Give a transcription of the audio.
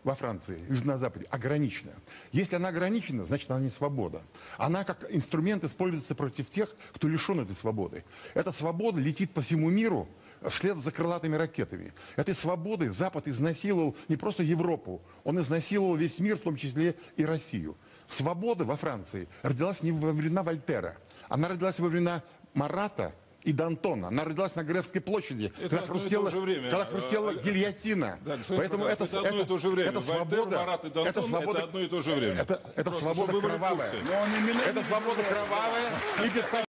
во Франции, на Западе, ограничена. Если она ограничена, значит, она не свобода. Она как инструмент используется против тех, кто лишен этой свободы. Эта свобода летит по всему миру вслед за крылатыми ракетами. Этой свободой Запад изнасиловал не просто Европу, он изнасиловал весь мир, в том числе и Россию. Свобода во Франции родилась не во времена Вольтера, она родилась во времена Марата и Д'Антона. Она родилась на Гревской площади, когда хрустела гильотина. Да, поэтому это одно и то же время. это Вольтер, свобода, Марат и Д'Антон это свобода, это одно и то же время. это свобода кровавая. Это свобода кровавая и бесполезная.